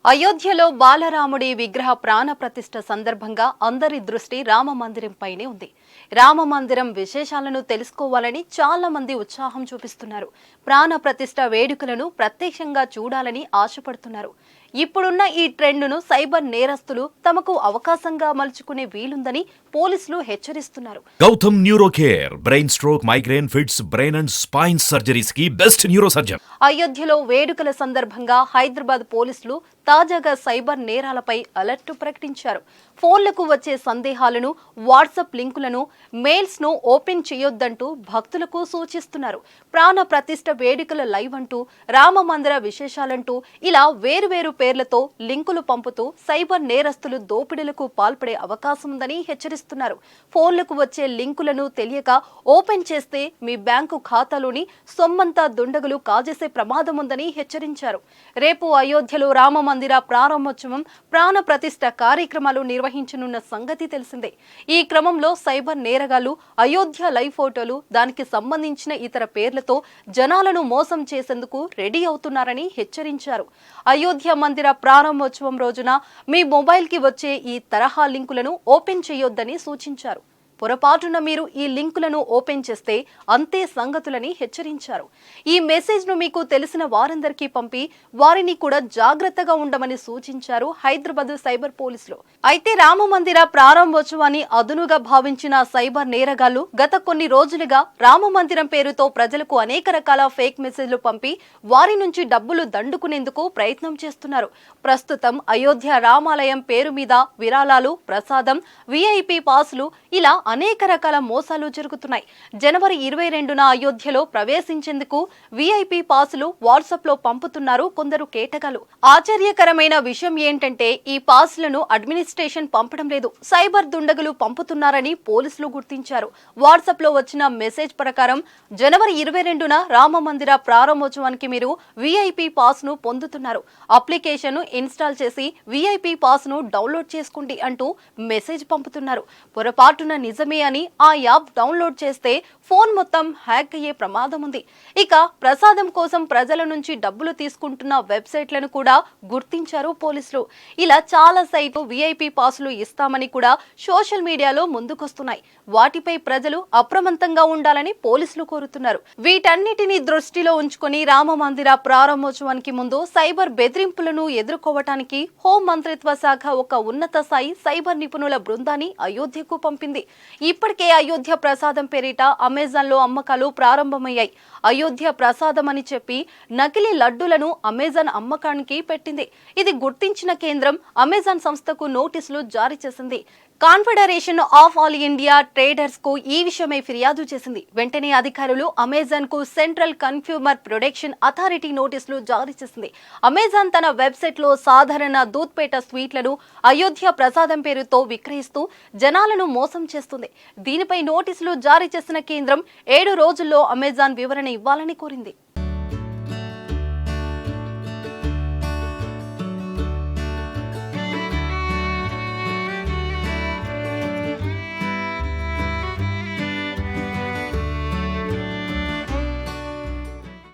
అయోధ్యలో బాలరాముడి విగ్రహ ప్రాణ ప్రతిష్ఠ సందర్భంగా అందరి దృష్టి రామ మందిరంపైనే ఉంది. రామ మందిరం విశేషాలను తెలుసుకోవాలని చాలా మంది ఉత్సాహం చూపిస్తున్నారు. ప్రాణ ప్రతిష్ఠ వేడుకలను ప్రత్యక్షంగా చూడాలని ఆశపడుతున్నారు. ఇప్పుడున్న ఈ ట్రెండ్ను సైబర్ నేరస్తులు తమకు అవకాశంగా మలుచుకునే వీలుందని పోలీసులు హెచ్చరిస్తున్నారు. Gautam neuro care brain stroke, migraine, fits, brain and spine surgeries కి బెస్ట్ న్యూరో సర్జన్. అయోధ్యలో వేడుకల సందర్భంగా హైదరాబాద్ పోలీసులు తాజాగా సైబర్ నేరాలపై అలర్ట్ ప్రకటించారు. ఫోన్లకు వచ్చే సందేహాలను, వాట్సాప్ లింకులను, మెయిల్స్ ను ఓపెన్ చేయొద్దంటూ భక్తులకు సూచిస్తున్నారు. ప్రాణ ప్రతిష్ఠ వేడుకల లైవ్ అంటూ, రామ మందిర విశేషాలంటూ ఇలా వేరువేరు పేర్లతో లింకులు పంపుతూ సైబర్ నేరస్తులు దోపిడీలకు పాల్పడే అవకాశం ఉందని హెచ్చరిస్తున్నారు. ఫోన్లకు వచ్చే లింకులను తెలియక ఓపెన్ చేస్తే మీ బ్యాంకు ఖాతాలోని సొమ్మంతా దుండగులు కాజేసే ప్రమాదం ఉందని హెచ్చరించారు. రేపు అయోధ్యలో రామ మందిర ప్రారంభోత్సవం, ప్రాణ ప్రతిష్ఠ కార్యక్రమాలు నిర్వహించనున్న సంగతి తెలిసిందే. ఈ క్రమంలో సైబర్ నేరగాళ్లు అయోధ్య లైవ్ ఫోటోలు, దానికి సంబంధించిన ఇతర పేర్లతో జనాలను మోసం చేసేందుకు రెడీ అవుతున్నారని హెచ్చరించారు. అయోధ్య మందిర ప్రారంభోత్సవం రోజున మీ మొబైల్కి వచ్చే ఈ తరహా లింకులను ఓపెన్ చేయొద్దని సూచించారు. పొరపాటున మీరు ఈ లింకులను ఓపెన్ చేస్తే అంతే సంగతులని హెచ్చరించారు. ఈ మెసేజ్ను మీకు తెలిసిన వారందరికీ పంపి వారిని కూడా జాగ్రత్తగా ఉండమని సూచించారు హైదరాబాద్ సైబర్ పోలీసులు. అయితే రామ మందిర ప్రారంభోత్సవాన్ని అదునుగా భావించిన సైబర్ నేరగాళ్లు గత కొన్ని రోజులుగా రామ మందిరం పేరుతో ప్రజలకు అనేక రకాల ఫేక్ మెసేజ్లు పంపి వారి నుంచి డబ్బులు దండుకునేందుకు ప్రయత్నం చేస్తున్నారు. ప్రస్తుతం అయోధ్య రామాలయం పేరు మీద విరాళాలు, ప్రసాదం, విఐపి పాసులు ఇలా అనేక రకాల మోసాలు జరుగుతున్నాయి. జనవరి 22న అయోధ్యలో ప్రవేశించేందుకు విఐపి పాసులు వాట్సాప్ లో పంపుతున్నారు కొందరు కేటగాలు. ఆశ్చర్యకరమైన విషయం ఏంటంటే ఈ పాసులను అడ్మినిస్ట్రేషన్ పంపడం లేదు, సైబర్ దుండగులు పంపుతున్నారని పోలీసులు గుర్తించారు. వాట్సాప్ లో వచ్చిన మెసేజ్ ప్రకారం జనవరి 22న రామ మందిర ప్రారంభోత్సవానికి మీరు విఐపి పాస్ ను పొందుతున్నారు. అప్లికేషన్ ఇన్స్టాల్ చేసి విఐపి పాస్ ను డౌన్లోడ్ చేసుకోండి అంటూ మెసేజ్ పంపుతున్నారు. పొరపాటున నిజమే అని ఆ యాప్ డౌన్లోడ్ చేస్తే ఫోన్ మొత్తం హ్యాక్ అయ్యే ప్రమాదం ఉంది. ఇక ప్రసాదం కోసం ప్రజల నుంచి డబ్బులు తీసుకుంటున్న వెబ్సైట్లను కూడా గుర్తించారు పోలీసులు. ఇలా చాలా సైట్లు విఐపి పాసులు ఇస్తామని కూడా సోషల్ మీడియాలో ముందుకొస్తున్నాయి. వాటిపై ప్రజలు అప్రమత్తంగా ఉండాలని పోలీసులు కోరుతున్నారు. వీటన్నిటిని దృష్టిలో ఉంచుకొని రామ మందిర ప్రారంభోత్సవానికి ముందు సైబర్ బెదిరింపులను ఎదుర్కోవటానికి హోం మంత్రిత్వ శాఖ ఒక ఉన్నత స్థాయి సైబర్ నిపుణుల బృందాన్ని అయోధ్యకు పంపింది. ఇప్పటికే అయోధ్య ప్రసాదం పేరిట అమెజాన్ లో అమ్మకాలు ప్రారంభమయ్యాయి. అయోధ్య ప్రసాదం అని చెప్పి నకిలీ లడ్డూలను అమెజాన్ అమ్మకానికి పెట్టింది. ఇది గుర్తించిన కేంద్రం అమెజాన్ సంస్థకు నోటీసులు జారీ చేసింది. Confederation of all India traders కు ఈ విషయమై ఫిర్యాదు చేసింది. వెంటనే అధికారులు అమెజాన్ కు సెంట్రల్ కన్స్యూమర్ ప్రొటెక్షన్ అథారిటీ నోటీసులు జారీ చేసింది. అమెజాన్ తన వెబ్సైట్ లో సాధారణ దూద్పేట స్వీట్లను అయోధ్య ప్రసాదం పేరుతో విక్రయిస్తూ జనాలను మోసం చేస్తుంది. దీనిపై నోటీసులు జారీ చేసిన కేంద్రం 7 రోజుల్లో అమెజాన్ వివరణ ఇవ్వాలని కోరింది.